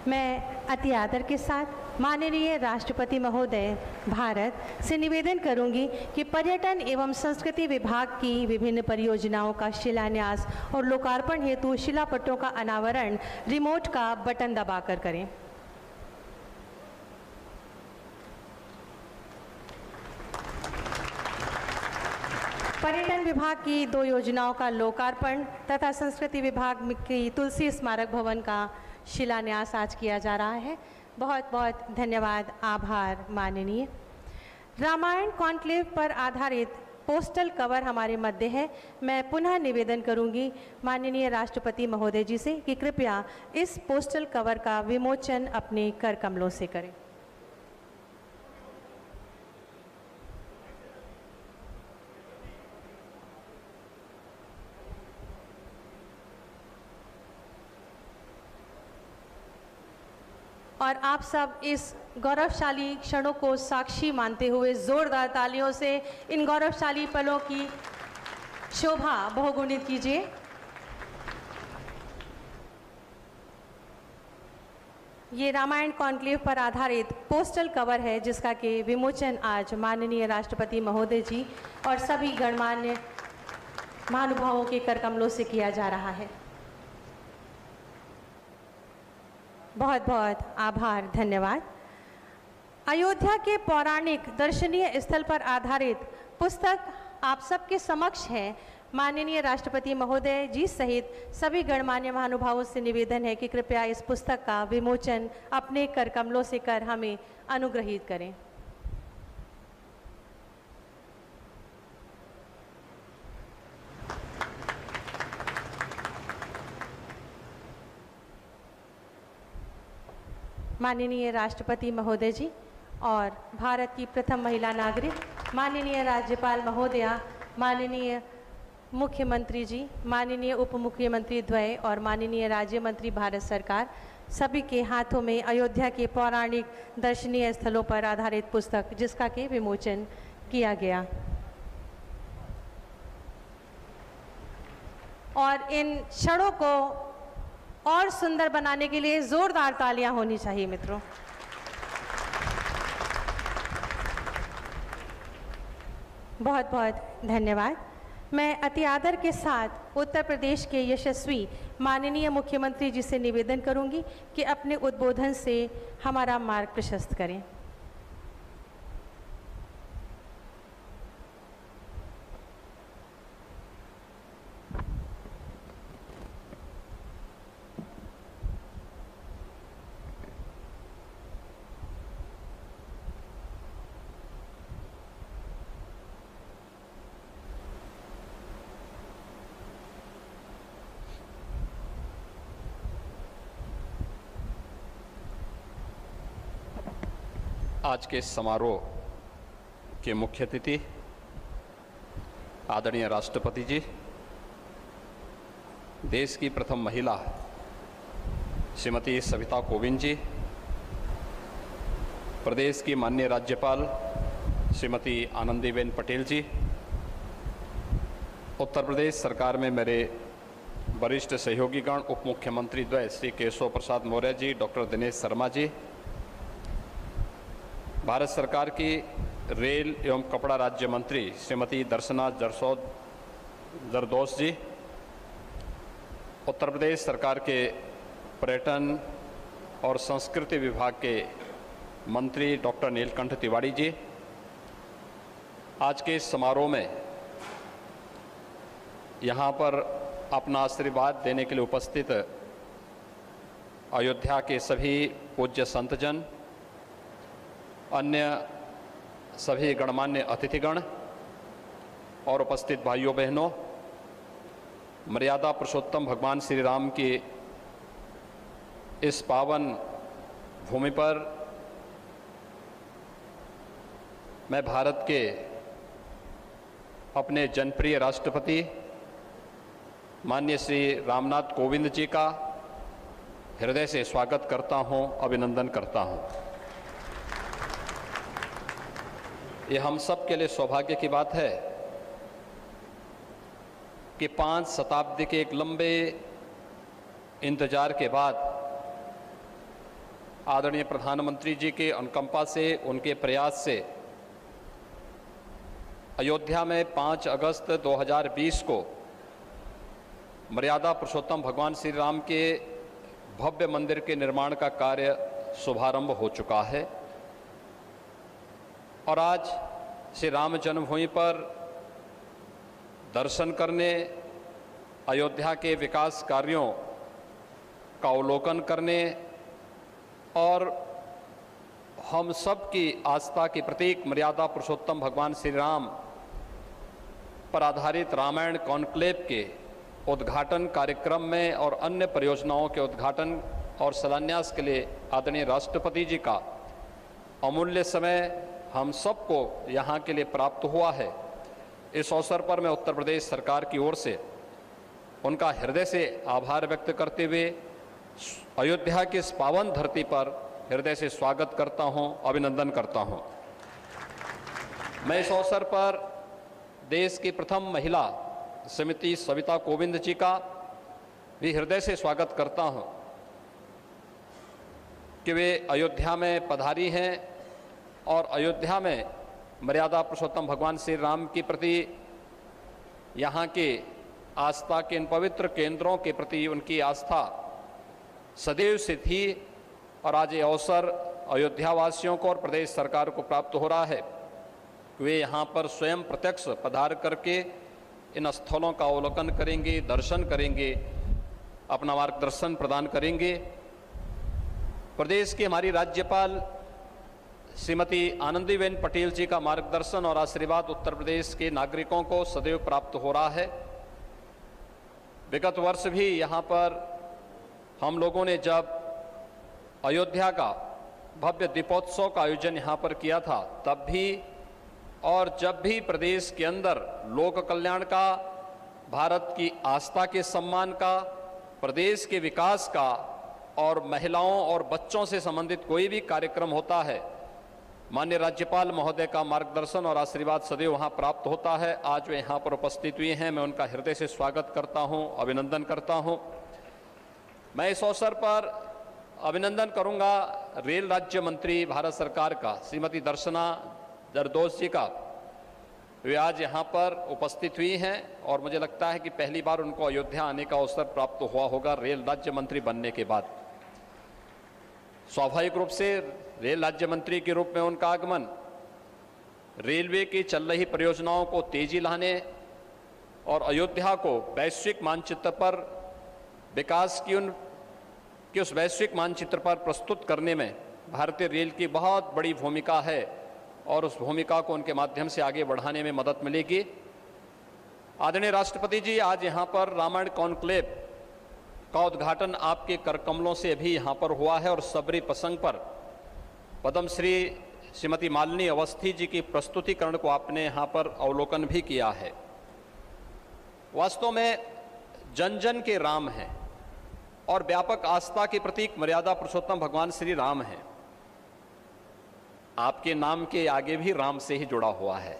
मैं अति आदर के साथ माननीय राष्ट्रपति महोदय भारत से निवेदन करूंगी कि पर्यटन एवं संस्कृति विभाग की विभिन्न परियोजनाओं का शिलान्यास और लोकार्पण हेतु शिलापट्टों का अनावरण रिमोट का बटन दबाकर करें। पर्यटन विभाग की 2 योजनाओं का लोकार्पण तथा संस्कृति विभाग की तुलसी स्मारक भवन का शिलान्यास आज किया जा रहा है। बहुत बहुत धन्यवाद, आभार माननीय। रामायण कॉन्क्लेव पर आधारित पोस्टल कवर हमारे मध्य है। मैं पुनः निवेदन करूंगी माननीय राष्ट्रपति महोदय जी से कि कृपया इस पोस्टल कवर का विमोचन अपने कर कमलों से करें। और आप सब इस गौरवशाली क्षणों को साक्षी मानते हुए जोरदार तालियों से इन गौरवशाली पलों की शोभा बहुगुणित कीजिए। ये रामायण कॉन्क्लेव पर आधारित पोस्टल कवर है जिसका कि विमोचन आज माननीय राष्ट्रपति महोदय जी और सभी गणमान्य महानुभावों के कर कमलों से किया जा रहा है। बहुत बहुत आभार, धन्यवाद। अयोध्या के पौराणिक दर्शनीय स्थल पर आधारित पुस्तक आप सबके समक्ष है। माननीय राष्ट्रपति महोदय जी सहित सभी गणमान्य महानुभावों से निवेदन है कि कृपया इस पुस्तक का विमोचन अपने कर कमलों से कर हमें अनुग्रहित करें। माननीय राष्ट्रपति महोदय जी और भारत की प्रथम महिला नागरिक माननीय राज्यपाल महोदया, माननीय मुख्यमंत्री जी, माननीय उप मुख्यमंत्री द्वय और माननीय राज्य मंत्री भारत सरकार, सभी के हाथों में अयोध्या के पौराणिक दर्शनीय स्थलों पर आधारित पुस्तक जिसका के विमोचन किया गया। और इन क्षणों को और सुंदर बनाने के लिए जोरदार तालियां होनी चाहिए मित्रों। बहुत बहुत धन्यवाद। मैं अति आदर के साथ उत्तर प्रदेश के यशस्वी माननीय मुख्यमंत्री जी से निवेदन करूंगी कि अपने उद्बोधन से हमारा मार्ग प्रशस्त करें। आज के समारोह के मुख्य अतिथि आदरणीय राष्ट्रपति जी, देश की प्रथम महिला श्रीमती सविता कोविंद जी, प्रदेश की माननीय राज्यपाल श्रीमती आनंदीबेन पटेल जी, उत्तर प्रदेश सरकार में मेरे वरिष्ठ सहयोगीगण उप मुख्यमंत्री द्वय श्री केशव प्रसाद मौर्य जी, डॉक्टर दिनेश शर्मा जी, भारत सरकार की रेल एवं कपड़ा राज्य मंत्री श्रीमती दर्शना जरदोश जी, उत्तर प्रदेश सरकार के पर्यटन और संस्कृति विभाग के मंत्री डॉक्टर नीलकंठ तिवारी जी, आज के इस समारोह में यहाँ पर अपना आशीर्वाद देने के लिए उपस्थित अयोध्या के सभी पूज्य संतजन, अन्य सभी गणमान्य अतिथिगण और उपस्थित भाइयों बहनों, मर्यादा पुरुषोत्तम भगवान श्री राम की इस पावन भूमि पर मैं भारत के अपने जनप्रिय राष्ट्रपति माननीय श्री रामनाथ कोविंद जी का हृदय से स्वागत करता हूं, अभिनंदन करता हूं। ये हम सब के लिए सौभाग्य की बात है कि 5 शताब्दी के एक लंबे इंतजार के बाद आदरणीय प्रधानमंत्री जी के अनुकंपा से, उनके प्रयास से अयोध्या में 5 अगस्त 2020 को मर्यादा पुरुषोत्तम भगवान श्री राम के भव्य मंदिर के निर्माण का कार्य शुभारंभ हो चुका है और आज श्री राम जन्मभूमि पर दर्शन करने, अयोध्या के विकास कार्यों का अवलोकन करने और हम सब की आस्था के प्रतीक मर्यादा पुरुषोत्तम भगवान श्री राम पर आधारित रामायण कॉन्क्लेव के उद्घाटन कार्यक्रम में और अन्य परियोजनाओं के उद्घाटन और शिलान्यास के लिए आदरणीय राष्ट्रपति जी का अमूल्य समय हम सबको यहाँ के लिए प्राप्त हुआ है। इस अवसर पर मैं उत्तर प्रदेश सरकार की ओर से उनका हृदय से आभार व्यक्त करते हुए अयोध्या की इस पावन धरती पर हृदय से स्वागत करता हूँ, अभिनंदन करता हूँ। मैं इस अवसर पर देश की प्रथम महिला श्रीमती सविता कोविंद जी का भी हृदय से स्वागत करता हूँ कि वे अयोध्या में पधारी हैं और अयोध्या में मर्यादा पुरुषोत्तम भगवान श्री राम के प्रति, यहाँ के आस्था के इन पवित्र केंद्रों के प्रति उनकी आस्था सदैव से थी और आज ये अवसर अयोध्या वासियों को और प्रदेश सरकार को प्राप्त हो रहा है कि वे यहाँ पर स्वयं प्रत्यक्ष पधार करके इन स्थलों का अवलोकन करेंगे, दर्शन करेंगे, अपना मार्गदर्शन प्रदान करेंगे। प्रदेश की हमारी राज्यपाल श्रीमती आनंदीबेन पटेल जी का मार्गदर्शन और आशीर्वाद उत्तर प्रदेश के नागरिकों को सदैव प्राप्त हो रहा है। विगत वर्ष भी यहाँ पर हम लोगों ने जब अयोध्या का भव्य दीपोत्सव का आयोजन यहाँ पर किया था, तब भी और जब भी प्रदेश के अंदर लोक कल्याण का, भारत की आस्था के सम्मान का, प्रदेश के विकास का और महिलाओं और बच्चों से संबंधित कोई भी कार्यक्रम होता है, माननीय राज्यपाल महोदय का मार्गदर्शन और आशीर्वाद सदैव वहाँ प्राप्त होता है। आज वे यहाँ पर उपस्थित हुए हैं, मैं उनका हृदय से स्वागत करता हूँ, अभिनंदन करता हूँ। मैं इस अवसर पर अभिनंदन करूँगा रेल राज्य मंत्री भारत सरकार का श्रीमती दर्शना जरदोश जी का। वे आज यहाँ पर उपस्थित हुई हैं और मुझे लगता है कि पहली बार उनको अयोध्या आने का अवसर प्राप्त हुआ होगा रेल राज्य मंत्री बनने के बाद। स्वाभाविक रूप से रेल राज्य मंत्री के रूप में उनका आगमन रेलवे की चल रही परियोजनाओं को तेजी लाने और अयोध्या को वैश्विक मानचित्र पर विकास की उस वैश्विक मानचित्र पर प्रस्तुत करने में भारतीय रेल की बहुत बड़ी भूमिका है और उस भूमिका को उनके माध्यम से आगे बढ़ाने में मदद मिलेगी। आदरणीय राष्ट्रपति जी, आज यहाँ पर रामायण कॉन्क्लेव का उद्घाटन आपके कर कमलों से अभी यहाँ पर हुआ है और सबरी प्रसंग पर पद्मश्री श्रीमती मालिनी अवस्थी जी की प्रस्तुतिकरण को आपने यहाँ पर अवलोकन भी किया है। वास्तव में जन जन के राम हैं और व्यापक आस्था के प्रतीक मर्यादा पुरुषोत्तम भगवान श्री राम हैं। आपके नाम के आगे भी राम से ही जुड़ा हुआ है।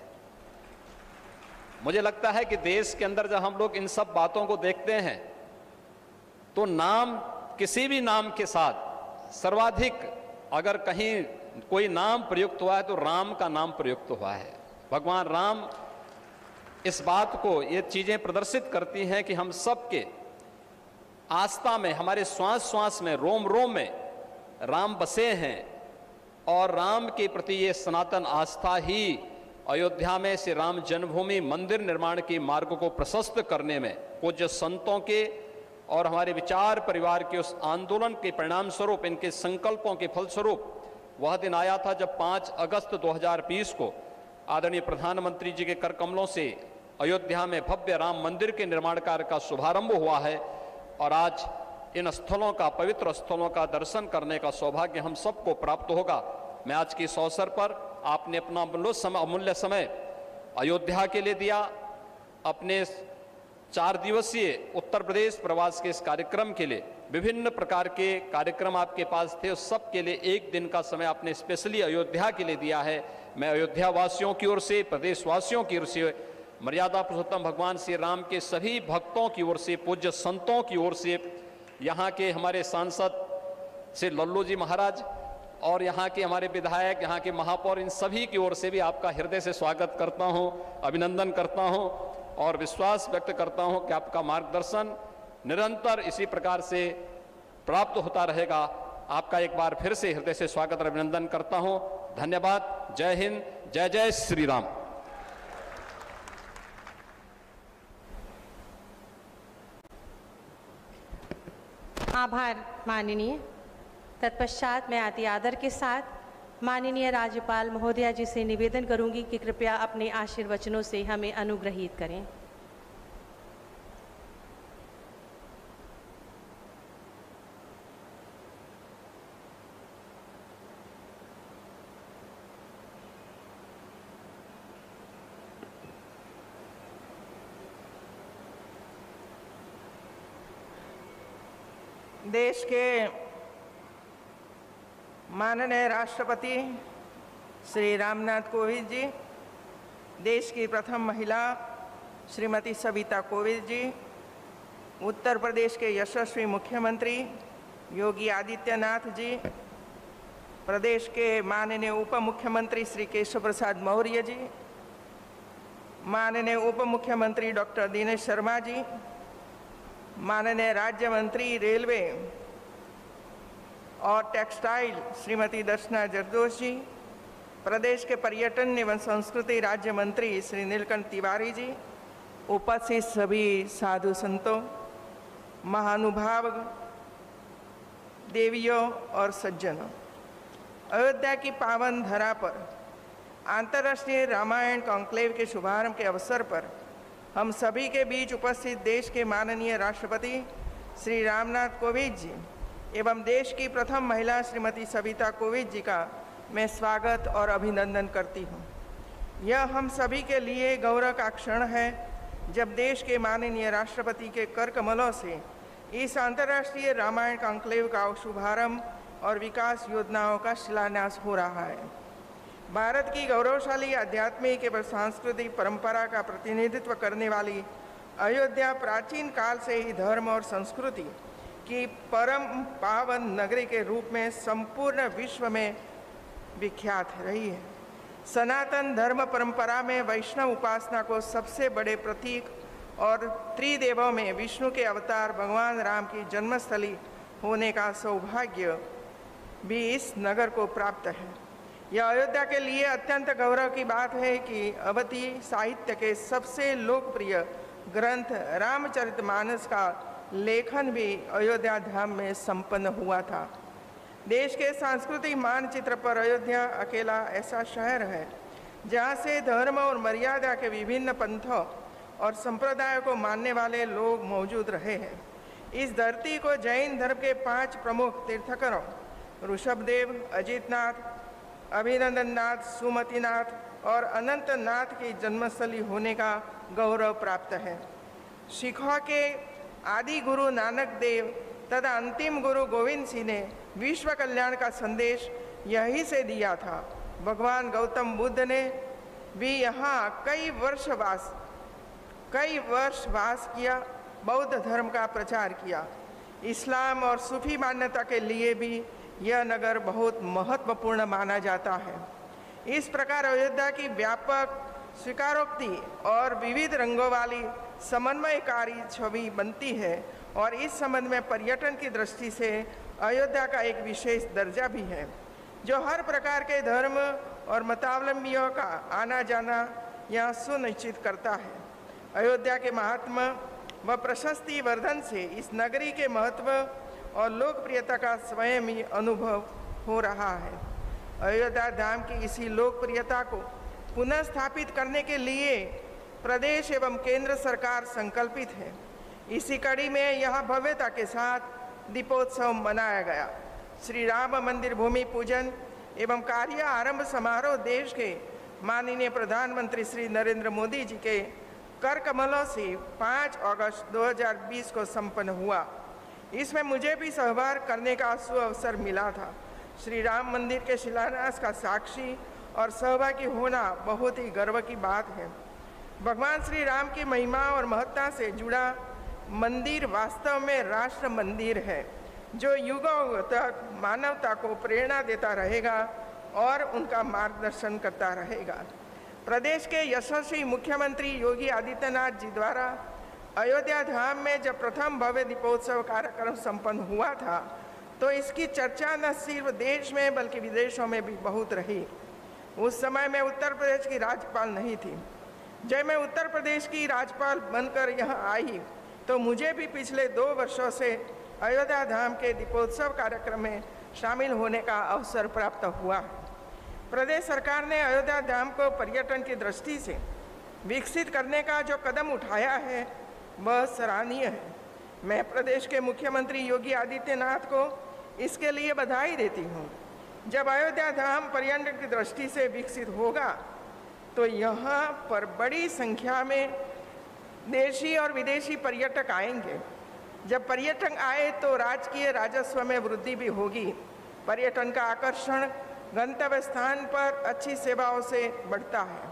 मुझे लगता है कि देश के अंदर जब हम लोग इन सब बातों को देखते हैं तो नाम, किसी भी नाम के साथ सर्वाधिक अगर कहीं कोई नाम प्रयुक्त हुआ है तो राम का नाम प्रयुक्त हुआ है। भगवान राम इस बात को, ये चीजें प्रदर्शित करती हैं कि हम सबके आस्था में, हमारे श्वास श्वास में, रोम रोम में राम बसे हैं और राम के प्रति ये सनातन आस्था ही अयोध्या में श्री राम जन्मभूमि मंदिर निर्माण के मार्ग को प्रशस्त करने में पूज्य संतों के और हमारे विचार परिवार के उस आंदोलन के परिणाम स्वरूप, इनके संकल्पों के फलस्वरूप वह दिन आया था जब 5 अगस्त 2020 को आदरणीय प्रधानमंत्री जी के कर कमलों से अयोध्या में भव्य राम मंदिर के निर्माण कार्य का शुभारंभ हुआ है और आज इन स्थलों का, पवित्र स्थलों का दर्शन करने का सौभाग्य हम सबको प्राप्त होगा। मैं आज के इस अवसर पर आपने अपना अमूल्य समय अयोध्या के लिए दिया। अपने 4 दिवसीय उत्तर प्रदेश प्रवास के इस कार्यक्रम के लिए विभिन्न प्रकार के कार्यक्रम आपके पास थे, उस सब के लिए 1 दिन का समय आपने स्पेशली अयोध्या के लिए दिया है। मैं अयोध्या वासियों की ओर से, प्रदेशवासियों की ओर से, मर्यादा पुरुषोत्तम भगवान श्री राम के सभी भक्तों की ओर से, पूज्य संतों की ओर से, यहाँ के हमारे सांसद श्री लल्लू जी महाराज और यहाँ के हमारे विधायक, यहाँ के महापौर, इन सभी की ओर से भी आपका हृदय से स्वागत करता हूँ, अभिनंदन करता हूँ और विश्वास व्यक्त करता हूँ कि आपका मार्गदर्शन निरंतर इसी प्रकार से प्राप्त होता रहेगा। आपका एक बार फिर से हृदय से स्वागत और अभिनंदन करता हूँ। धन्यवाद। जय हिंद, जय जय श्री राम। आभार माननीय। तत्पश्चात मैं अति आदर के साथ माननीय राज्यपाल महोदया जी से निवेदन करूंगी कि कृपया अपने आशीर्वचनों से हमें अनुग्रहित करें। देश के माननीय राष्ट्रपति श्री रामनाथ कोविंद जी, देश की प्रथम महिला श्रीमती सविता कोविंद जी, उत्तर प्रदेश के यशस्वी मुख्यमंत्री योगी आदित्यनाथ जी, प्रदेश के माननीय उप मुख्यमंत्री श्री केशव प्रसाद मौर्य जी, माननीय उप मुख्यमंत्री डॉक्टर दिनेश शर्मा जी, माननीय राज्य मंत्री रेलवे और टेक्सटाइल श्रीमती दर्शना जरदोश जी, प्रदेश के पर्यटन एवं संस्कृति राज्य मंत्री श्री नीलकंठ तिवारी जी, उपस्थित सभी साधु संतों, महानुभाव, देवियों और सज्जनों, अयोध्या की पावन धरा पर अंतर्राष्ट्रीय रामायण कॉन्क्लेव के शुभारंभ के अवसर पर हम सभी के बीच उपस्थित देश के माननीय राष्ट्रपति श्री रामनाथ कोविंद जी एवं देश की प्रथम महिला श्रीमती सविता कोविंद जी का मैं स्वागत और अभिनंदन करती हूँ। यह हम सभी के लिए गौरव का क्षण है जब देश के माननीय राष्ट्रपति के कर कमलों से इस अंतर्राष्ट्रीय रामायण कॉन्क्लेव का शुभारंभ और विकास योजनाओं का शिलान्यास हो रहा है। भारत की गौरवशाली आध्यात्मिक एवं सांस्कृतिक परंपरा का प्रतिनिधित्व करने वाली अयोध्या प्राचीन काल से ही धर्म और संस्कृति की परम पावन नगरी के रूप में संपूर्ण विश्व में विख्यात रही है। सनातन धर्म परंपरा में वैष्णव उपासना को सबसे बड़े प्रतीक और त्रिदेवों में विष्णु के अवतार भगवान राम की जन्मस्थली होने का सौभाग्य भी इस नगर को प्राप्त है। यह अयोध्या के लिए अत्यंत गौरव की बात है कि अवधी साहित्य के सबसे लोकप्रिय ग्रंथ रामचरितमानस का लेखन भी अयोध्या धाम में संपन्न हुआ था। देश के सांस्कृतिक मानचित्र पर अयोध्या अकेला ऐसा शहर है जहाँ से धर्म और मर्यादा के विभिन्न पंथों और संप्रदायों को मानने वाले लोग मौजूद रहे हैं। इस धरती को जैन धर्म के 5 प्रमुख तीर्थंकरों ऋषभदेव, अजितनाथ, अभिनंदननाथ, सुमतिनाथ और अनंतनाथ की जन्मस्थली होने का गौरव प्राप्त है। सिखों के आदि गुरु नानक देव तथा अंतिम गुरु गोविंद सिंह ने विश्व कल्याण का संदेश यहीं से दिया था। भगवान गौतम बुद्ध ने भी यहाँ कई वर्ष वास किया, बौद्ध धर्म का प्रचार किया। इस्लाम और सूफी मान्यता के लिए भी यह नगर बहुत महत्वपूर्ण माना जाता है। इस प्रकार अयोध्या की व्यापक स्वीकारोक्ति और विविध रंगों वाली समन्वयकारी छवि बनती है और इस संबंध में पर्यटन की दृष्टि से अयोध्या का एक विशेष दर्जा भी है जो हर प्रकार के धर्म और मतावलंबियों का आना जाना यहाँ सुनिश्चित करता है। अयोध्या के महात्मा व प्रशस्ति वर्धन से इस नगरी के महत्व और लोकप्रियता का स्वयं ही अनुभव हो रहा है। अयोध्या धाम की इसी लोकप्रियता को पुनः स्थापित करने के लिए प्रदेश एवं केंद्र सरकार संकल्पित है। इसी कड़ी में यहाँ भव्यता के साथ दीपोत्सव मनाया गया। श्री राम मंदिर भूमि पूजन एवं कार्य आरंभ समारोह देश के माननीय प्रधानमंत्री श्री नरेंद्र मोदी जी के कर कमलों से 5 अगस्त 2020 को संपन्न हुआ। इसमें मुझे भी सहभाग करने का सुअवसर मिला था। श्री राम मंदिर के शिलान्यास का साक्षी और सहभागी होना बहुत ही गर्व की बात है। भगवान श्री राम की महिमा और महत्ता से जुड़ा मंदिर वास्तव में राष्ट्र मंदिर है। जो युगों तक मानवता को प्रेरणा देता रहेगा और उनका मार्गदर्शन करता रहेगा। प्रदेश के यशस्वी मुख्यमंत्री योगी आदित्यनाथ जी द्वारा अयोध्या धाम में जब प्रथम भव्य दीपोत्सव कार्यक्रम संपन्न हुआ था तो इसकी चर्चा न सिर्फ देश में बल्कि विदेशों में भी बहुत रही। उस समय मैं उत्तर प्रदेश की राज्यपाल नहीं थी। जब मैं उत्तर प्रदेश की राज्यपाल बनकर यहाँ आई तो मुझे भी पिछले 2 वर्षों से अयोध्या धाम के दीपोत्सव कार्यक्रम में शामिल होने का अवसर प्राप्त हुआ। प्रदेश सरकार ने अयोध्या धाम को पर्यटन की दृष्टि से विकसित करने का जो कदम उठाया है वह सराहनीय है। मैं प्रदेश के मुख्यमंत्री योगी आदित्यनाथ को इसके लिए बधाई देती हूँ। जब अयोध्या धाम पर्यटन की दृष्टि से विकसित होगा तो यहाँ पर बड़ी संख्या में देशी और विदेशी पर्यटक आएंगे। जब पर्यटक आए तो राज्य राजस्व में वृद्धि भी होगी। पर्यटन का आकर्षण गंतव्य स्थान पर अच्छी सेवाओं से बढ़ता है।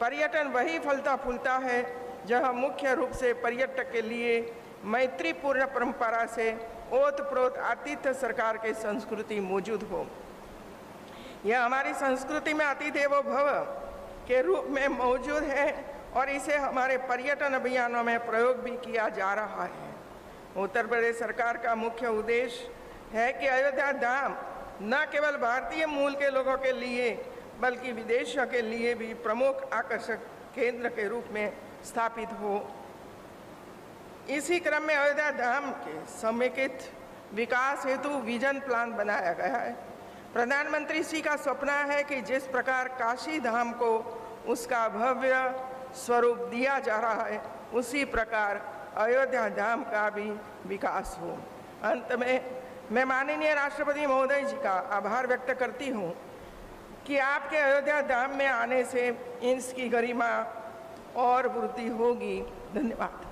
पर्यटन वही फलता फूलता है जहाँ मुख्य रूप से पर्यटक के लिए मैत्रीपूर्ण परंपरा से ओतप्रोत आतिथ्य सरकार की संस्कृति मौजूद हो। यह हमारी संस्कृति में अतिथि देवो भव के रूप में मौजूद है और इसे हमारे पर्यटन अभियानों में प्रयोग भी किया जा रहा है। उत्तर प्रदेश सरकार का मुख्य उद्देश्य है कि अयोध्या धाम न केवल भारतीय मूल के लोगों के लिए बल्कि विदेशियों के लिए भी प्रमुख आकर्षक केंद्र के रूप में स्थापित हो। इसी क्रम में अयोध्या धाम के समेकित विकास हेतु विजन प्लान बनाया गया है। प्रधानमंत्री श्री का सपना है कि जिस प्रकार काशी धाम को उसका भव्य स्वरूप दिया जा रहा है उसी प्रकार अयोध्या धाम का भी विकास हो। अंत में मैं माननीय राष्ट्रपति महोदय जी का आभार व्यक्त करती हूँ कि आपके अयोध्या धाम में आने से इसकी गरिमा और वृद्धि होगी। धन्यवाद।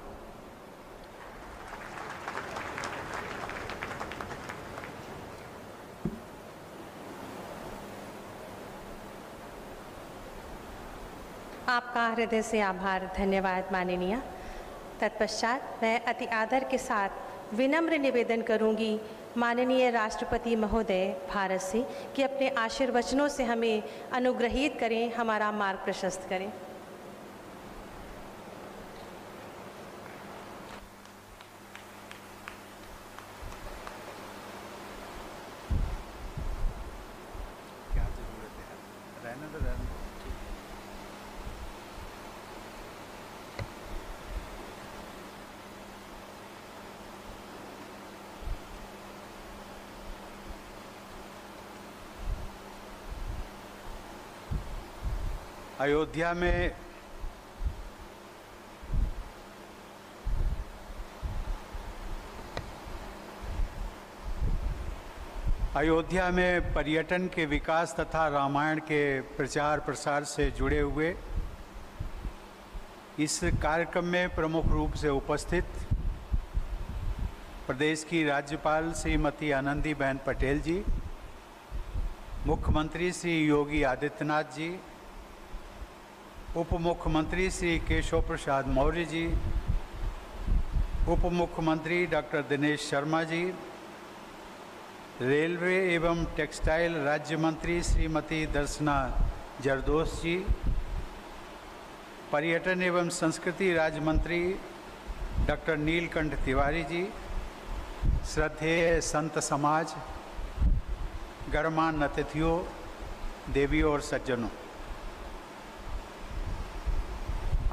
आपका हृदय से आभार। धन्यवाद माननीय। तत्पश्चात मैं अति आदर के साथ विनम्र निवेदन करूंगी माननीय राष्ट्रपति महोदय भारत से कि अपने आशीर्वचनों से हमें अनुग्रहित करें, हमारा मार्ग प्रशस्त करें। क्या जरूरत है? रहने दो, रहने दो। अयोध्या में पर्यटन के विकास तथा रामायण के प्रचार प्रसार से जुड़े हुए इस कार्यक्रम में प्रमुख रूप से उपस्थित प्रदेश की राज्यपाल श्रीमती आनंदीबेन पटेल जी, मुख्यमंत्री श्री योगी आदित्यनाथ जी, उप मुख्यमंत्री श्री केशव प्रसाद मौर्य जी, उप मुख्यमंत्री डॉक्टर दिनेश शर्मा जी, रेलवे एवं टेक्सटाइल राज्य मंत्री श्रीमती दर्शना जरदोश जी, पर्यटन एवं संस्कृति राज्य मंत्री डॉक्टर नीलकंठ तिवारी जी, श्रद्धेय संत समाज, गणमान्य अतिथियों, देवियों और सज्जनों,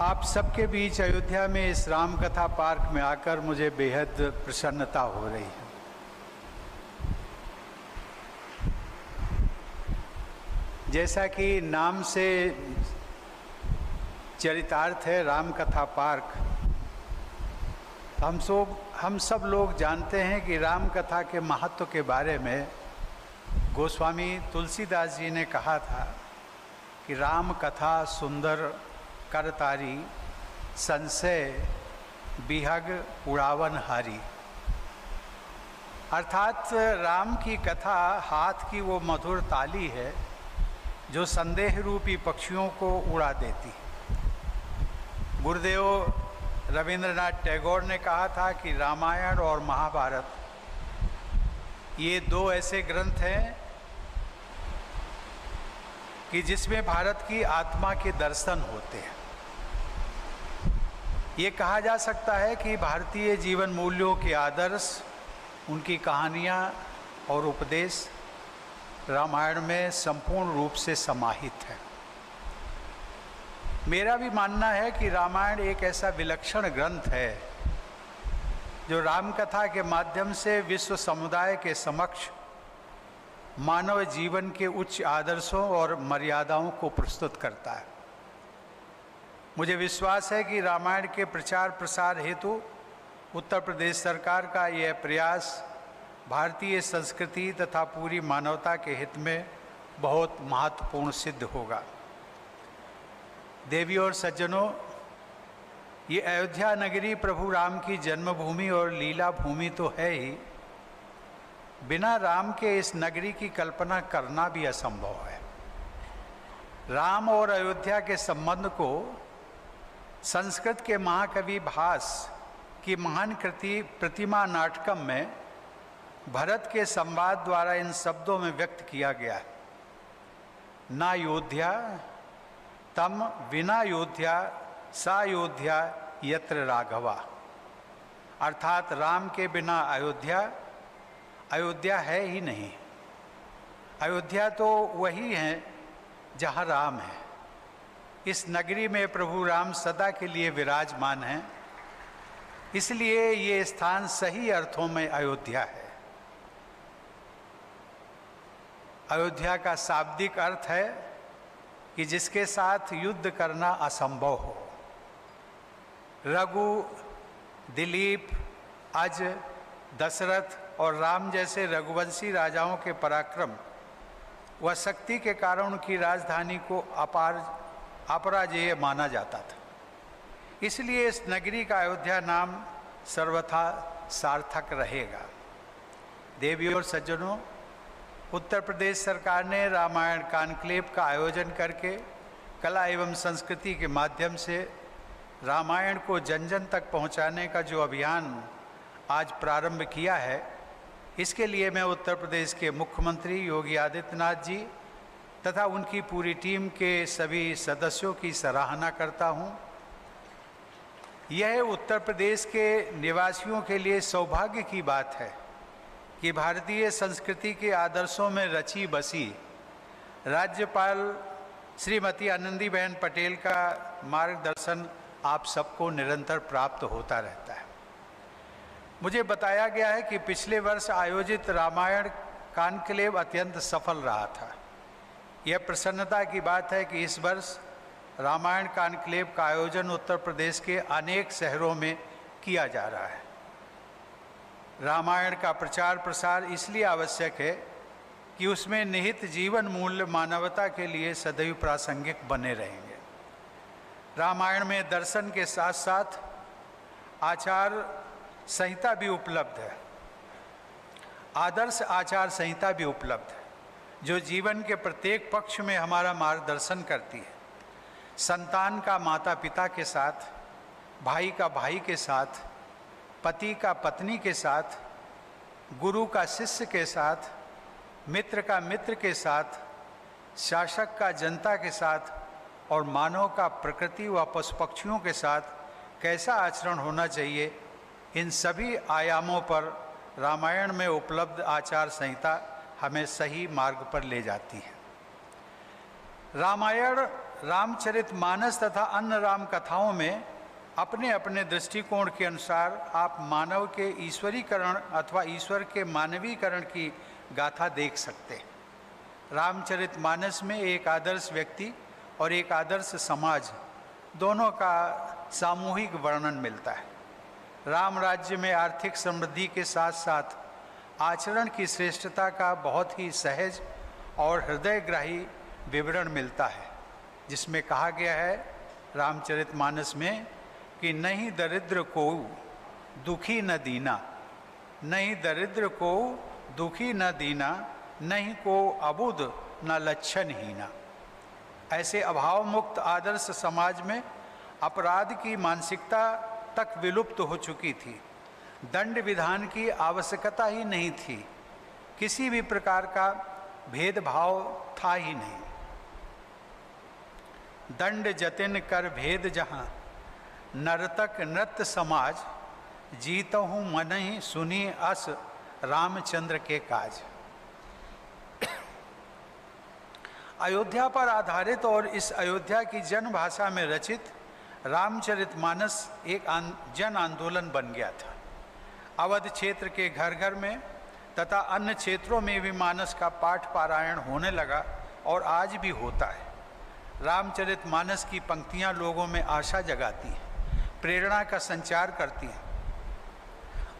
आप सबके बीच अयोध्या में इस राम कथा पार्क में आकर मुझे बेहद प्रसन्नता हो रही है। जैसा कि नाम से चरितार्थ है राम कथा पार्क, हम सब लोग जानते हैं कि राम कथा के महत्व के बारे में गोस्वामी तुलसीदास जी ने कहा था कि राम कथा सुंदर करतारी, संशय बिहग उड़ावन हारी। अर्थात राम की कथा हाथ की वो मधुर ताली है जो संदेह रूपी पक्षियों को उड़ा देती है। गुरुदेव रविंद्रनाथ टैगोर ने कहा था कि रामायण और महाभारत ये दो ऐसे ग्रंथ हैं कि जिसमें भारत की आत्मा के दर्शन होते हैं। ये कहा जा सकता है कि भारतीय जीवन मूल्यों के आदर्श, उनकी कहानियाँ और उपदेश रामायण में संपूर्ण रूप से समाहित है। मेरा भी मानना है कि रामायण एक ऐसा विलक्षण ग्रंथ है जो राम कथा के माध्यम से विश्व समुदाय के समक्ष मानव जीवन के उच्च आदर्शों और मर्यादाओं को प्रस्तुत करता है। मुझे विश्वास है कि रामायण के प्रचार प्रसार हेतु उत्तर प्रदेश सरकार का यह प्रयास भारतीय संस्कृति तथा पूरी मानवता के हित में बहुत महत्वपूर्ण सिद्ध होगा। देवी और सज्जनों, ये अयोध्या नगरी प्रभु राम की जन्मभूमि और लीला भूमि तो है ही, बिना राम के इस नगरी की कल्पना करना भी असंभव है। राम और अयोध्या के संबंध को संस्कृत के महाकवि भास की महान कृति प्रतिमा नाटकम में भरत के संवाद द्वारा इन शब्दों में व्यक्त किया गया है। ना योध्या तम विना योध्या सा योध्या यत्र राघवा, अर्थात राम के बिना अयोध्या अयोध्या है ही नहीं। अयोध्या तो वही है जहाँ राम है। इस नगरी में प्रभु राम सदा के लिए विराजमान हैं, इसलिए ये स्थान सही अर्थों में अयोध्या है। अयोध्या का शाब्दिक अर्थ है कि जिसके साथ युद्ध करना असंभव हो। रघु, दिलीप, अज, दशरथ और राम जैसे रघुवंशी राजाओं के पराक्रम व शक्ति के कारण उनकी राजधानी को अपराजेय माना जाता था। इसलिए इस नगरी का अयोध्या नाम सर्वथा सार्थक रहेगा। देवी और सज्जनों, उत्तर प्रदेश सरकार ने रामायण कॉन्क्लेव का आयोजन करके कला एवं संस्कृति के माध्यम से रामायण को जन जन तक पहुंचाने का जो अभियान आज प्रारंभ किया है, इसके लिए मैं उत्तर प्रदेश के मुख्यमंत्री योगी आदित्यनाथ जी तथा उनकी पूरी टीम के सभी सदस्यों की सराहना करता हूं। यह उत्तर प्रदेश के निवासियों के लिए सौभाग्य की बात है कि भारतीय संस्कृति के आदर्शों में रची बसी राज्यपाल श्रीमती आनंदीबेन पटेल का मार्गदर्शन आप सबको निरंतर प्राप्त होता रहता है। मुझे बताया गया है कि पिछले वर्ष आयोजित रामायण कॉन्क्लेव अत्यंत सफल रहा था। यह प्रसन्नता की बात है कि इस वर्ष रामायण कॉन्क्लेव का आयोजन उत्तर प्रदेश के अनेक शहरों में किया जा रहा है। रामायण का प्रचार प्रसार इसलिए आवश्यक है कि उसमें निहित जीवन मूल्य मानवता के लिए सदैव प्रासंगिक बने रहेंगे। रामायण में दर्शन के साथ साथ आचार संहिता भी उपलब्ध है, आदर्श आचार संहिता भी उपलब्ध है, जो जीवन के प्रत्येक पक्ष में हमारा मार्गदर्शन करती है। संतान का माता पिता के साथ, भाई का भाई के साथ, पति का पत्नी के साथ, गुरु का शिष्य के साथ, मित्र का मित्र के साथ, शासक का जनता के साथ और मानव का प्रकृति व पशु पक्षियों के साथ कैसा आचरण होना चाहिए, इन सभी आयामों पर रामायण में उपलब्ध आचार संहिता हमें सही मार्ग पर ले जाती है। रामायण, रामचरितमानस तथा अन्य राम कथाओं में अपने अपने दृष्टिकोण के अनुसार आप मानव के ईश्वरीकरण अथवा ईश्वर के मानवीकरण की गाथा देख सकते हैं। रामचरितमानस में एक आदर्श व्यक्ति और एक आदर्श समाज दोनों का सामूहिक वर्णन मिलता है। राम राज्य में आर्थिक समृद्धि के साथ साथ आचरण की श्रेष्ठता का बहुत ही सहज और हृदयग्राही विवरण मिलता है, जिसमें कहा गया है रामचरितमानस में कि नहीं दरिद्र को दुखी न दीना, नहीं दरिद्र को दुखी न दीना, नहीं को अबुध न लक्षण हीना। ऐसे अभाव मुक्त आदर्श समाज में अपराध की मानसिकता तक विलुप्त हो चुकी थी। दंड विधान की आवश्यकता ही नहीं थी। किसी भी प्रकार का भेदभाव था ही नहीं। दंड जतिन कर भेद जहाँ, नर्तक नृत्य समाज, जीतहूँ मनहि सुनी अस रामचंद्र के काज। अयोध्या पर आधारित और इस अयोध्या की जन भाषा में रचित रामचरितमानस एक जन आंदोलन बन गया था। अवध क्षेत्र के घर घर में तथा अन्य क्षेत्रों में भी मानस का पाठ पारायण होने लगा और आज भी होता है। रामचरितमानस की पंक्तियां लोगों में आशा जगाती हैं, प्रेरणा का संचार करती हैं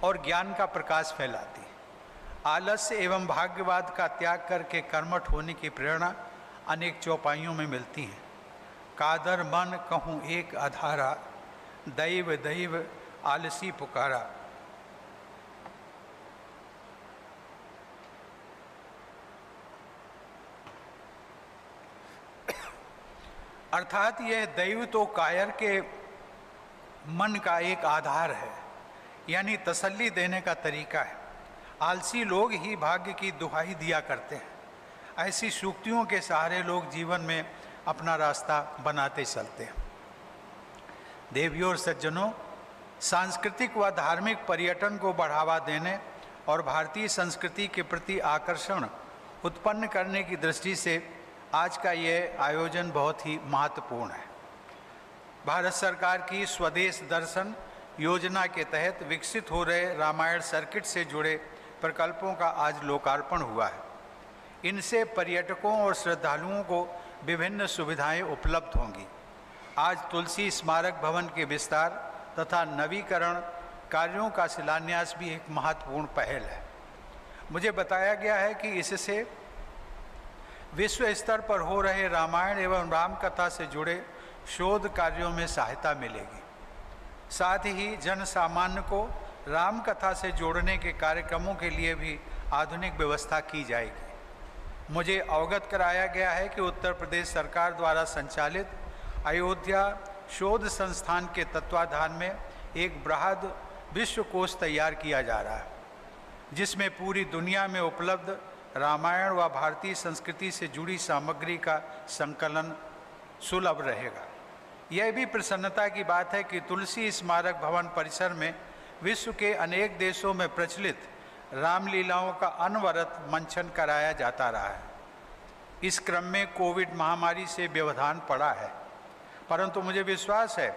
और ज्ञान का प्रकाश फैलाती हैं। आलस्य एवं भाग्यवाद का त्याग करके कर्मठ होने की प्रेरणा अनेक चौपाइयों में मिलती है। कादर मन कहूँ एक अधारा, दैव दैव आलसी पुकारा। अर्थात यह दैव तो कायर के मन का एक आधार है, यानी तसल्ली देने का तरीका है। आलसी लोग ही भाग्य की दुहाई दिया करते हैं। ऐसी सूक्तियों के सहारे लोग जीवन में अपना रास्ता बनाते चलते हैं। देवियों और सज्जनों, सांस्कृतिक व धार्मिक पर्यटन को बढ़ावा देने और भारतीय संस्कृति के प्रति आकर्षण उत्पन्न करने की दृष्टि से आज का ये आयोजन बहुत ही महत्वपूर्ण है। भारत सरकार की स्वदेश दर्शन योजना के तहत विकसित हो रहे रामायण सर्किट से जुड़े प्रकल्पों का आज लोकार्पण हुआ है। इनसे पर्यटकों और श्रद्धालुओं को विभिन्न सुविधाएं उपलब्ध होंगी। आज तुलसी स्मारक भवन के विस्तार तथा नवीकरण कार्यों का शिलान्यास भी एक महत्वपूर्ण पहल है। मुझे बताया गया है कि इससे विश्व स्तर पर हो रहे रामायण एवं रामकथा से जुड़े शोध कार्यों में सहायता मिलेगी। साथ ही जन सामान्य को रामकथा से जोड़ने के कार्यक्रमों के लिए भी आधुनिक व्यवस्था की जाएगी। मुझे अवगत कराया गया है कि उत्तर प्रदेश सरकार द्वारा संचालित अयोध्या शोध संस्थान के तत्वाधान में एक बृहद विश्वकोश तैयार किया जा रहा है, जिसमें पूरी दुनिया में उपलब्ध रामायण व भारतीय संस्कृति से जुड़ी सामग्री का संकलन सुलभ रहेगा। यह भी प्रसन्नता की बात है कि तुलसी स्मारक भवन परिसर में विश्व के अनेक देशों में प्रचलित रामलीलाओं का अनवरत मंचन कराया जाता रहा है। इस क्रम में कोविड महामारी से व्यवधान पड़ा है, परंतु मुझे विश्वास है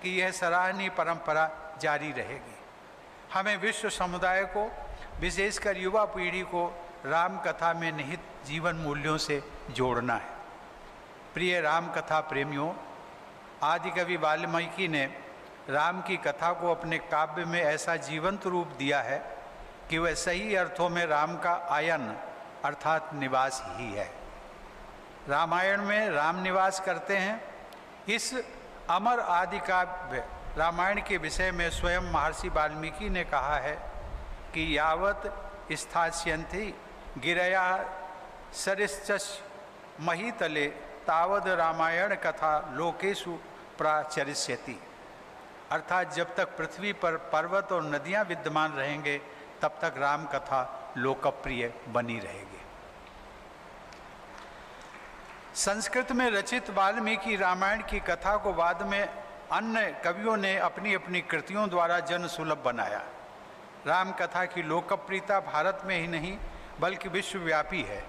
कि यह सराहनीय परंपरा जारी रहेगी। हमें विश्व समुदाय को, विशेषकर युवा पीढ़ी को राम कथा में निहित जीवन मूल्यों से जोड़ना है। प्रिय राम कथा प्रेमियों, आदिकवि वाल्मीकि ने राम की कथा को अपने काव्य में ऐसा जीवंत रूप दिया है कि वह सही अर्थों में राम का आयन अर्थात निवास ही है। रामायण में राम निवास करते हैं। इस अमर आदि काव्य रामायण के विषय में स्वयं महर्षि वाल्मीकि ने कहा है कि यावत स्थास्यन्ति गिरया सरिश्च महीतले तावद रामायण कथा लोकेषु प्राचरिष्यति। अर्थात जब तक पृथ्वी पर पर्वत और नदियां विद्यमान रहेंगे तब तक राम कथा लोकप्रिय बनी रहेगी। संस्कृत में रचित वाल्मीकि रामायण की कथा को बाद में अन्य कवियों ने अपनी अपनी कृतियों द्वारा जन सुलभ बनाया। राम कथा की लोकप्रियता भारत में ही नहीं बल्कि विश्वव्यापी है।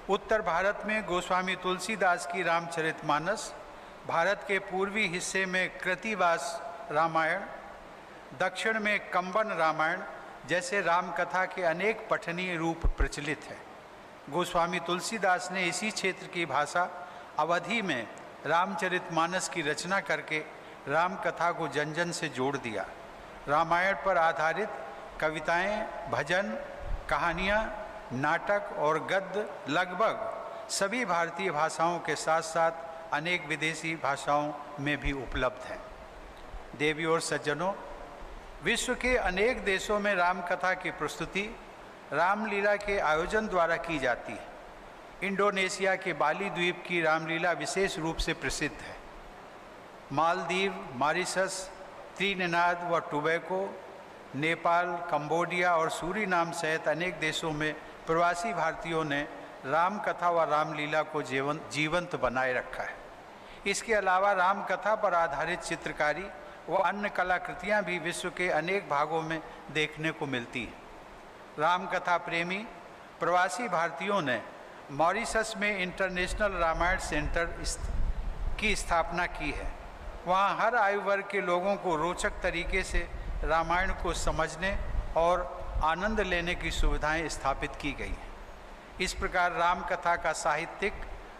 उत्तर भारत में गोस्वामी तुलसीदास की रामचरितमानस, भारत के पूर्वी हिस्से में कृतिवास रामायण, दक्षिण में कंबन रामायण जैसे रामकथा के अनेक पठनीय रूप प्रचलित हैं। गोस्वामी तुलसीदास ने इसी क्षेत्र की भाषा अवधी में रामचरितमानस की रचना करके रामकथा को जन जन से जोड़ दिया। रामायण पर आधारित कविताएं, भजन, कहानियाँ, नाटक और गद्य लगभग सभी भारतीय भाषाओं के साथ साथ अनेक विदेशी भाषाओं में भी उपलब्ध हैं। देवियों और सज्जनों, विश्व के अनेक देशों में रामकथा की प्रस्तुति रामलीला के आयोजन द्वारा की जाती है। इंडोनेशिया के बाली द्वीप की रामलीला विशेष रूप से प्रसिद्ध है। मालदीव, मॉरिशस, त्रिनिदाद व टोबैगो, नेपाल, कंबोडिया और सूरीनाम सहित अनेक देशों में प्रवासी भारतीयों ने राम कथा व रामलीला को जीवंत बनाए रखा है। इसके अलावा राम कथा पर आधारित चित्रकारी व अन्य कलाकृतियाँ भी विश्व के अनेक भागों में देखने को मिलती हैं। राम कथा प्रेमी प्रवासी भारतीयों ने मॉरिशस में इंटरनेशनल रामायण सेंटर की स्थापना की है। वहाँ हर आयु वर्ग के लोगों को रोचक तरीके से रामायण को समझने और आनंद लेने की सुविधाएं स्थापित की गई हैं। इस प्रकार राम कथा का साहित्यिक,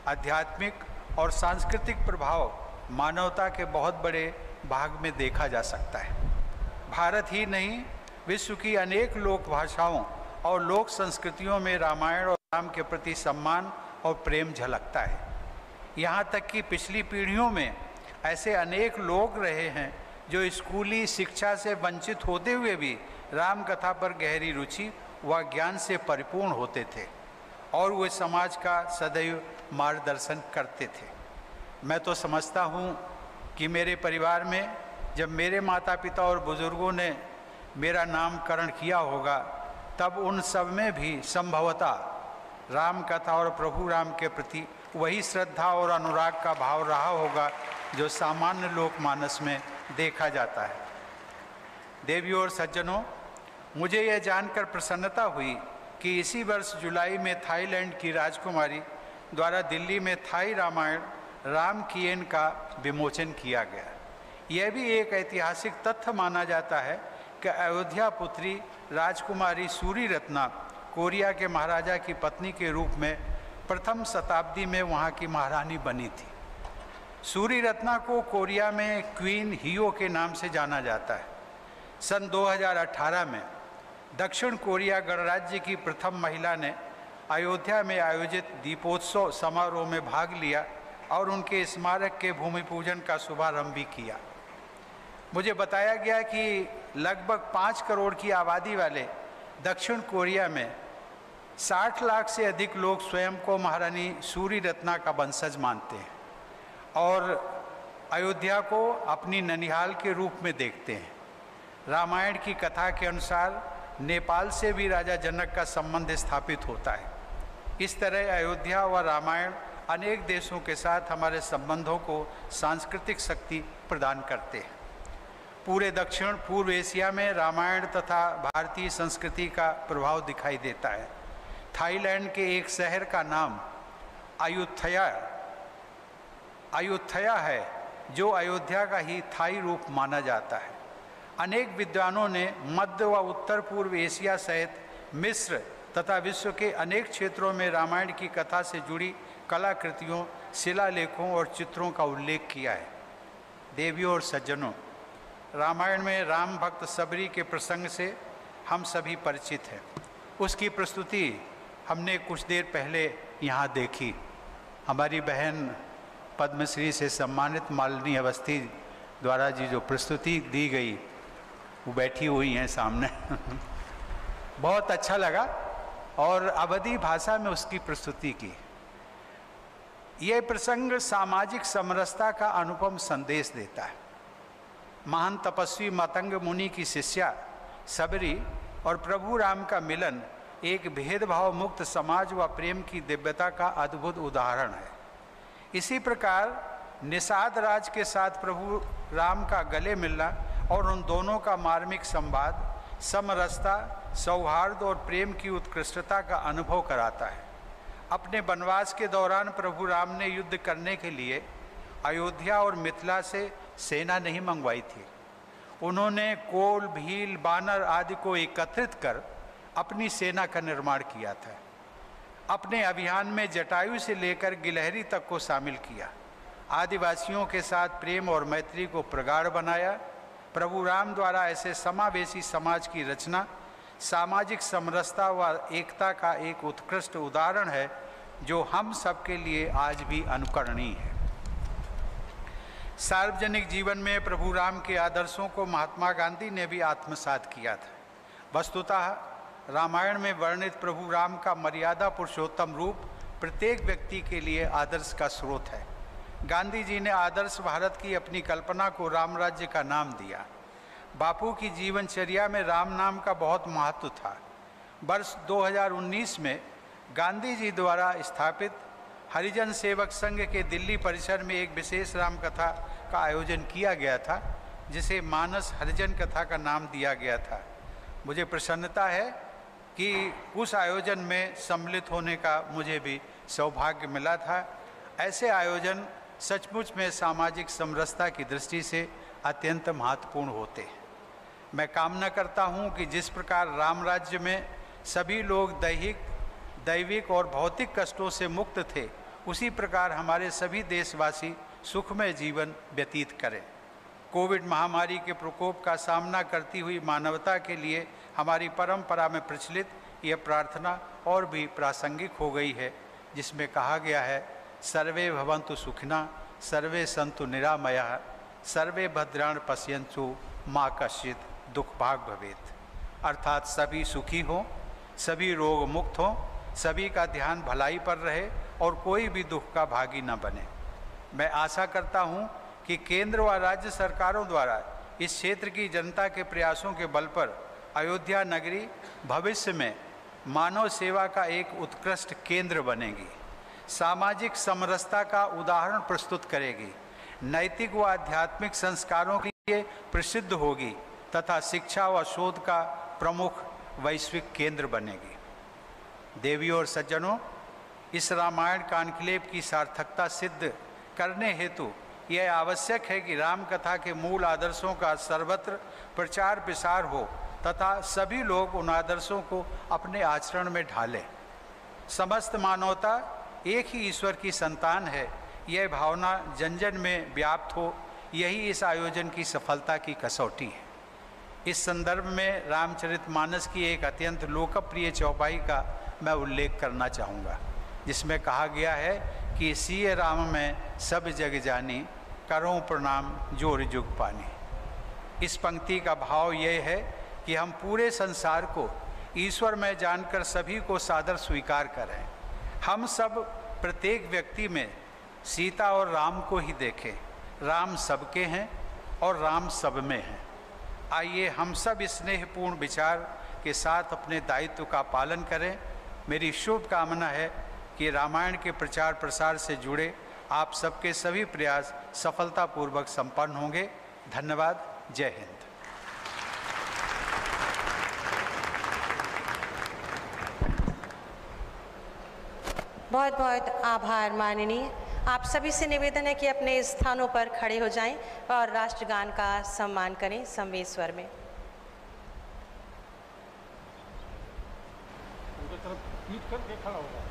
आध्यात्मिक और सांस्कृतिक प्रभाव मानवता के बहुत बड़े भाग में देखा जा सकता है। भारत ही नहीं, विश्व की अनेक लोक भाषाओं और लोक संस्कृतियों में रामायण और राम के प्रति सम्मान और प्रेम झलकता है। यहाँ तक कि पिछली पीढ़ियों में ऐसे अनेक लोग रहे हैं जो स्कूली शिक्षा से वंचित होते हुए भी राम कथा पर गहरी रुचि व ज्ञान से परिपूर्ण होते थे और वे समाज का सदैव मार्गदर्शन करते थे। मैं तो समझता हूँ कि मेरे परिवार में जब मेरे माता पिता और बुजुर्गों ने मेरा नामकरण किया होगा, तब उन सब में भी संभवतः राम कथा और प्रभु राम के प्रति वही श्रद्धा और अनुराग का भाव रहा होगा जो सामान्य लोकमानस में देखा जाता है। देवियों और सज्जनों, मुझे यह जानकर प्रसन्नता हुई कि इसी वर्ष जुलाई में थाईलैंड की राजकुमारी द्वारा दिल्ली में थाई रामायण राम किएन का विमोचन किया गया। यह भी एक ऐतिहासिक तथ्य माना जाता है कि अयोध्या पुत्री राजकुमारी सूरी रत्ना कोरिया के महाराजा की पत्नी के रूप में प्रथम शताब्दी में वहाँ की महारानी बनी थी। सूरी रत्ना को कोरिया में क्वीन हियो के नाम से जाना जाता है। सन 2018 में दक्षिण कोरिया गणराज्य की प्रथम महिला ने अयोध्या में आयोजित दीपोत्सव समारोह में भाग लिया और उनके स्मारक के भूमि पूजन का शुभारंभ भी किया। मुझे बताया गया कि लगभग 5 करोड़ की आबादी वाले दक्षिण कोरिया में 60 लाख से अधिक लोग स्वयं को महारानी सूरी रत्ना का वंशज मानते हैं और अयोध्या को अपनी ननिहाल के रूप में देखते हैं। रामायण की कथा के अनुसार नेपाल से भी राजा जनक का संबंध स्थापित होता है। इस तरह अयोध्या व रामायण अनेक देशों के साथ हमारे संबंधों को सांस्कृतिक शक्ति प्रदान करते हैं। पूरे दक्षिण पूर्व एशिया में रामायण तथा भारतीय संस्कृति का प्रभाव दिखाई देता है। थाईलैंड के एक शहर का नाम अयुथया है, जो अयोध्या का ही थाई रूप माना जाता है। अनेक विद्वानों ने मध्य व उत्तर पूर्व एशिया सहित मिस्र तथा विश्व के अनेक क्षेत्रों में रामायण की कथा से जुड़ी कलाकृतियों, शिलालेखों और चित्रों का उल्लेख किया है। देवियों और सज्जनों, रामायण में राम भक्त सबरी के प्रसंग से हम सभी परिचित हैं। उसकी प्रस्तुति हमने कुछ देर पहले यहाँ देखी। हमारी बहन पद्मश्री से सम्मानित मालिनी अवस्थी द्वारा जो प्रस्तुति दी गई वो बैठी हुई हैं सामने बहुत अच्छा लगा और अवधी भाषा में उसकी प्रस्तुति की। यह प्रसंग सामाजिक समरसता का अनुपम संदेश देता है। महान तपस्वी मतंग मुनि की शिष्या सबरी और प्रभु राम का मिलन एक भेदभाव मुक्त समाज व प्रेम की दिव्यता का अद्भुत उदाहरण है। इसी प्रकार निषाद राज के साथ प्रभु राम का गले मिलना और उन दोनों का मार्मिक संवाद समरसता, सौहार्द और प्रेम की उत्कृष्टता का अनुभव कराता है। अपने वनवास के दौरान प्रभु राम ने युद्ध करने के लिए अयोध्या और मिथिला से सेना नहीं मंगवाई थी। उन्होंने कोल, भील, बानर आदि को एकत्रित कर अपनी सेना का निर्माण किया था। अपने अभियान में जटायु से लेकर गिलहरी तक को शामिल किया। आदिवासियों के साथ प्रेम और मैत्री को प्रगाढ़ बनाया। प्रभु राम द्वारा ऐसे समावेशी समाज की रचना सामाजिक समरसता व एकता का एक उत्कृष्ट उदाहरण है जो हम सबके लिए आज भी अनुकरणीय है। सार्वजनिक जीवन में प्रभु राम के आदर्शों को महात्मा गांधी ने भी आत्मसात किया था। वस्तुतः रामायण में वर्णित प्रभु राम का मर्यादा पुरुषोत्तम रूप प्रत्येक व्यक्ति के लिए आदर्श का स्रोत है। गांधी जी ने आदर्श भारत की अपनी कल्पना को राम राज्य का नाम दिया। बापू की जीवनचर्या में राम नाम का बहुत महत्व था। वर्ष 2019 में गांधी जी द्वारा स्थापित हरिजन सेवक संघ के दिल्ली परिसर में एक विशेष राम कथा का आयोजन किया गया था, जिसे मानस हरिजन कथा का नाम दिया गया था। मुझे प्रसन्नता है कि उस आयोजन में सम्मिलित होने का मुझे भी सौभाग्य मिला था। ऐसे आयोजन सचमुच में सामाजिक समरसता की दृष्टि से अत्यंत महत्वपूर्ण होते हैं। मैं कामना करता हूं कि जिस प्रकार राम राज्य में सभी लोग दैविक और भौतिक कष्टों से मुक्त थे, उसी प्रकार हमारे सभी देशवासी सुखमय जीवन व्यतीत करें। कोविड महामारी के प्रकोप का सामना करती हुई मानवता के लिए हमारी परंपरा में प्रचलित यह प्रार्थना और भी प्रासंगिक हो गई है, जिसमें कहा गया है, सर्वे भवन्तु सुखिनः, सर्वे सन्तु निरामयाः, सर्वे भद्राणि पश्यन्तु मा कश्चित् दुःखभाग् भवेत्। अर्थात सभी सुखी हों, सभी रोग मुक्त हों, सभी का ध्यान भलाई पर रहे और कोई भी दुख का भागी न बने। मैं आशा करता हूं कि केंद्र व राज्य सरकारों द्वारा इस क्षेत्र की जनता के प्रयासों के बल पर अयोध्या नगरी भविष्य में मानव सेवा का एक उत्कृष्ट केंद्र बनेगी, सामाजिक समरसता का उदाहरण प्रस्तुत करेगी, नैतिक व आध्यात्मिक संस्कारों के लिए प्रसिद्ध होगी तथा शिक्षा व शोध का प्रमुख वैश्विक केंद्र बनेगी। देवियों और सज्जनों, इस रामायण कॉन्क्लेव की सार्थकता सिद्ध करने हेतु यह आवश्यक है कि राम कथा के मूल आदर्शों का सर्वत्र प्रचार प्रसार हो तथा सभी लोग उन आदर्शों को अपने आचरण में ढालें। समस्त मानवता एक ही ईश्वर की संतान है, यह भावना जन जन में व्याप्त हो, यही इस आयोजन की सफलता की कसौटी है। इस संदर्भ में रामचरितमानस की एक अत्यंत लोकप्रिय चौपाई का मैं उल्लेख करना चाहूँगा, जिसमें कहा गया है कि सिय राम में सब जग जानी, करो प्रणाम जोर जुग पानी। इस पंक्ति का भाव यह है कि हम पूरे संसार को ईश्वर में जानकर सभी को सादर स्वीकार करें। हम सब प्रत्येक व्यक्ति में सीता और राम को ही देखें। राम सबके हैं और राम सब में हैं। आइए हम सब इस स्नेहपूर्ण विचार के साथ अपने दायित्व का पालन करें। मेरी शुभकामना है कि रामायण के प्रचार प्रसार से जुड़े आप सबके सभी प्रयास सफलतापूर्वक संपन्न होंगे। धन्यवाद। जय हिंद। बहुत बहुत आभार माननीय। आप सभी से निवेदन है कि अपने स्थानों पर खड़े हो जाएं और राष्ट्रगान का सम्मान करें संवेद स्वर में। पीठ करके खड़ा होगा।